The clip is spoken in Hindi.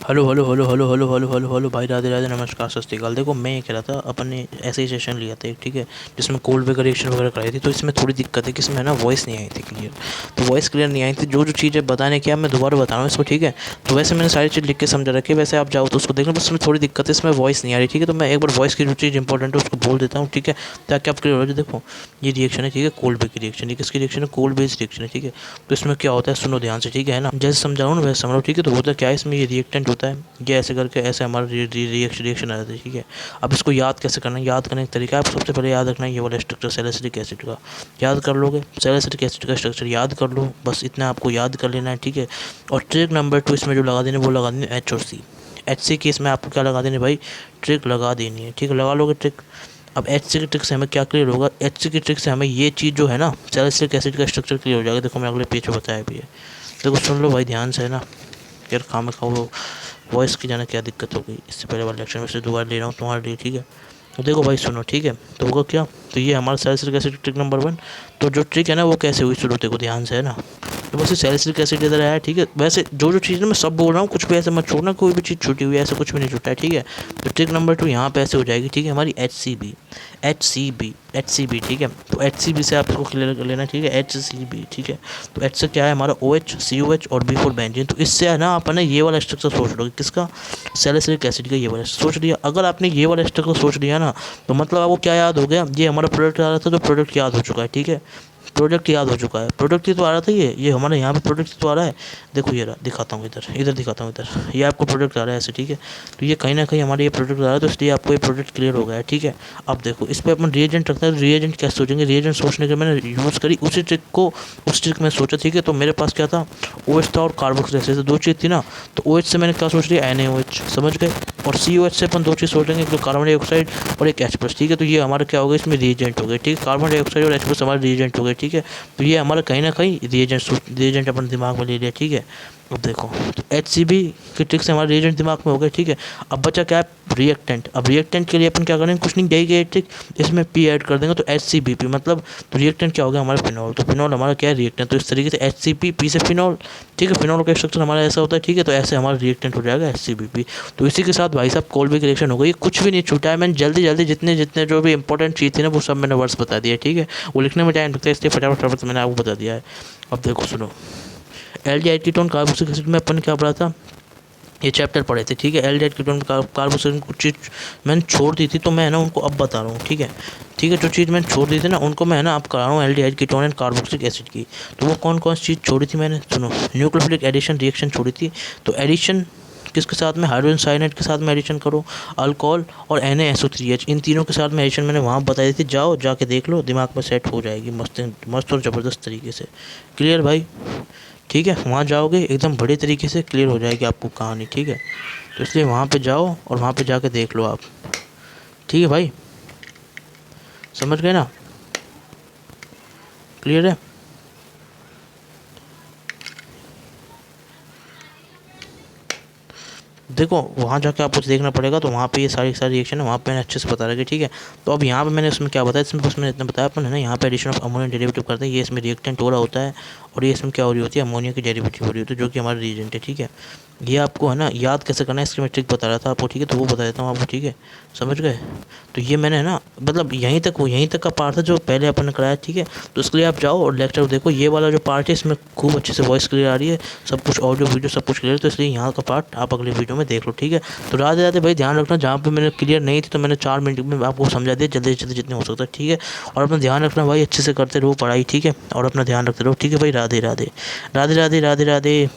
Hello hello hello hello hello hello hello hello भाई, राधे राधे, नमस्कार, सत श्री अकाल। देखो मैं ये कह रहा था, अपन ने ऐसे ही सेशन लिया था, ठीक है, जिसमें कोल्ड ब्रेक रिएक्शन वगैरह कराई थी। तो इसमें थोड़ी दिक्कत है कि इसमें ना वॉइस नहीं आई थी क्लियर। तो वॉइस क्लियर नहीं आई थी, जो जो चीज़ें बताने की, अब मैं दोबारा बता रहा हूँ इसको, ठीक है। तो वैसे मैंने सारी चीज़ लिख के समझा रखी है, वैसे आप जाओ तो उसको देखना, बस इसमें थोड़ी दिक्कत है, इसमें वॉइस नहीं आ रही, ठीक है। तो मैं एक बार वॉइस की जो चीज़ इंपॉर्टेंट है उसको बोल देता हूँ, ठीक है, ताकि आप क्लियर हो जाए। देखो ये रिएक्शन है, ठीक है, कोल्ड ब्रेक की रिएक्शन, ये किसकी रिएक्शन है? कोल्ड बेस्ड रिएक्शन है, ठीक है। तो इसमें क्या होता है, सुनो ध्यान से, ठीक है ना, जैसे समझाऊँ ना वैसे समझो, ठीक है। तो होता क्या है, इसमें ये रिएक्टेंट होता है, ये ऐसे करके ऐसे हमारा रिएक्शन आ जाता है, ठीक है। अब इसको याद कैसे करना है, याद करने का तरीका, आप सबसे पहले याद रखना है ये वाला स्ट्रक्चर सैलिसिलिक एसिड का। याद कर लोगे, सैलिसिलिक एसिड का स्ट्रक्चर याद कर लो, बस इतना आपको याद कर लेना है, ठीक है। और ट्रिक नंबर 2 इसमें जो लगा देने वो लगा देने एच और सी। एच सी केस में आपको क्या लगा देनी भाई, ट्रिक लगा देनी है, ठीक है, लगा लोगे ट्रिक। अब एच सी की ट्रिक से हमें क्या क्लियर होगा, एच सी की ट्रिक से हमें ये चीज़ जो है ना, सैलिसिलिक एसिड का स्ट्रक्चर क्लियर हो जाएगा। देखो मैं अगले पेज पे बताया भी है, देखो सुन लो भाई ध्यान से, है ना। यार खाम खा वो वॉइस की जाने क्या दिक्कत हो गई, इससे पहले वाले लेक्चर में से दोबारा ले रहा हूँ तुम्हारे लिए, ठीक है। तो देखो भाई सुनो, ठीक है। तो होगा क्या, तो ये हमारा सैलिसिलिक एसिड ट्रिक नंबर 1। तो जो ट्रिक है ना वो कैसे हुई, शुरू देखो ध्यान से, है ना। तो बस सैलिसिलिक एसिड इधर आया, ठीक है। वैसे जो जो चीज़ ना मैं सब बोल रहा हूँ, कुछ भी ऐसे मत छोड़ना, कोई भी चीज़ छूटी हुई है ऐसा कुछ भी नहीं छूटा है, ठीक है। तो ट्रिक नंबर 2 यहाँ पे ऐसे हो जाएगी, ठीक है, हमारी एच सी बी, ठीक है। तो एच सी बी से आप इसको क्लियर कर लेना, ठीक है, एच सी बी, ठीक है। तो एच से क्या है हमारा ओ एच, सी ओ एच और बी फोर बेंजीन। तो इससे है ना अपने ये वाला स्ट्रक्चर सोच लो, किसका, सैलिसिलिक एसिड का ये वाला सोच लिया। अगर आपने ये वाला स्ट्रक्चर सोच लिया ना, तो मतलब आपको क्या याद हो गया, ये हमारा प्रोडक्ट आ रहा था, तो प्रोडक्ट याद हो चुका है, ठीक है। प्रोडक्ट याद हो चुका है, प्रोडक्ट ही तो आ रहा था, ये हमारे यहाँ पे प्रोडक्ट तो आ रहा है। देखो ये रहा, दिखाता हूँ इधर, इधर दिखाता हूँ, इधर ये आपको प्रोडक्ट आ रहा है ऐसे, ठीक है। तो ये कहीं ना कहीं हमारे ये प्रोडक्ट आ रहा है, तो इसलिए आपको ये प्रोडक्ट क्लियर हो गया है, ठीक है। अब देखो इस पर अपन रिएजेंट रखते हैं, तो रिएजेंट कैसे सोचेंगे, रिएजेंट सोचने के मैंने यूज़ करी उसी ट्रिक को, उस ट्रिक में सोचा, ठीक है। तो मेरे पास क्या था, ओ एच था और कार्बोक्सिलिक एसिड, दो चीज़ थी ना। तो ओ एच से मैंने क्या सोच लिया, NaOH, समझ गए। और COH से अपन दो चीज़ सोचेंगे, एक तो कार्बन डाइऑक्साइड और एक H+, ठीक है। तो ये हमारा क्या हो गया, इसमें रिएजेंट हो गए, ठीक है, कार्बन डाइऑक्साइड और H+ हमारे रिएजेंट हो गए, ठीक है। तो ये हमारा कहीं ना कहीं रिएजेंट अपन दिमाग में ले लिया, ठीक है। अब देखो तो एच सी बी की ट्रिक से हमारा रिएजेंट दिमाग में हो गया, ठीक है। अब बचा क्या है, रिएक्टेंट। अब रिएक्टेंट के लिए अपन क्या करेंगे, कुछ नहीं, यही गई ट्रिक, इसमें पी ऐड कर देंगे, तो HCBP मतलब, तो रिएक्टेंट क्या हो गया हमारा, फिनॉल। तो फिनॉल हमारा क्या है, रिएक्टेंट। तो इस तरीके से HCP, पी से फिनॉल, ठीक है। फिनॉल का स्ट्रक्चर हमारा ऐसा होता है, ठीक है। तो ऐसे हमारा रिएक्टेंट हो जाएगा HCBP। तो इसी के साथ भाई साहब कोल्ड ब्रेक रिएक्शन हो गई, कुछ भी नहीं छूटा है। मैंने जल्दी जल्दी जितने जितने जो भी इंपॉर्टेंट चीज़ थी ना वो सब मैंने वर्ड्स बता दिया, ठीक है। वो लिखने में टाइम लगता है, इसलिए फटाफट फटाफट मैंने आपको बता दिया है। अब देखो सुनो, एल्डिहाइड कीटोन कार्बोक्सिलिक एसिड में अपन क्या पढ़ा था, ये चैप्टर पढ़े थे, ठीक है। एल्डिहाइड कीटोन कार्बोक्सिलिक कुछ चीज़ मैंने छोड़ दी थी, तो मैं ना उनको अब बता रहा हूँ, ठीक है। ठीक है, जो चीज़ मैंने छोड़ दी थी ना उनको मैं ना अब करा रहा हूँ, aldehyde ketone and carboxylic acid की। तो वो कौन कौन सी चीज़ छोड़ी थी मैंने, सुनो। न्यूक्लियोफिलिक एडिशन रिएक्शन छोड़ी थी। तो एडिशन किसके साथ में, हाइड्रोजन साइनाइड के साथ में एडिशन करो, अल्कोहल और NaSO3H, इन तीनों के साथ में एडिशन मैंने वहाँ बताई थी, जाओ जाके देख लो, दिमाग में सेट हो जाएगी मस्त मस्त और ज़बरदस्त तरीके से। क्लियर भाई, ठीक है। वहाँ जाओगे एकदम बड़े तरीके से क्लियर हो जाएगी आपको कहानी, ठीक है। तो इसलिए वहाँ पे जाओ और वहाँ पे जाके देख लो आप, ठीक है भाई, समझ गए ना, क्लियर है। देखो वहाँ जाके आपको देखना पड़ेगा, तो वहाँ पे ये सारी रिएक्शन है, वहाँ पे मैंने अच्छे से बता रखी, ठीक है। तो अब यहाँ पे मैंने उसमें क्या बताया, इसमें बस मैंने इतना बताया अपन, है ना। यहाँ पे एडिशन ऑफ अमोनिया डेरिवेटिव करते हैं, ये इसमें रिएक्टेंट हो रहा होता है, और ये इसमें क्या हो रही होती है, अमोनिया की डेरिवेटिव हो रही होती है, जो कि हमारा रिएजेंट है, ठीक है। ये आपको है ना याद कैसे करना है, इसकी मैं ट्रिक बता रहा था आपको, ठीक है। तो वो बता देता हूँ आपको, ठीक है, समझ गए। तो ये मैंने है ना, मतलब यहीं तक का पार्ट था जो पहले अपन ने कराया, ठीक है। तो उसके लिए आप जाओ और लेक्चर देखो, ये वाला जो पार्ट है इसमें खूब अच्छे से वॉइस क्लियर आ रही है, सब कुछ ऑडियो वीडियो सब कुछ क्लियर, तो इसलिए यहाँ का पार्ट आप अगले वीडियो में देख लो, ठीक है। तो राधे राधे भाई, ध्यान रखना, जहाँ पे मैंने क्लियर नहीं थी तो मैंने 4 मिनट में आपको समझा दिया, जल्दी से जल्दी जितने हो सकता है, ठीक है। और अपना ध्यान रखना भाई, अच्छे से करते रहो पढ़ाई, ठीक है। और अपना ध्यान रखते रहो, ठीक है भाई। राधे राधे, राधे राधे, राधे राधे।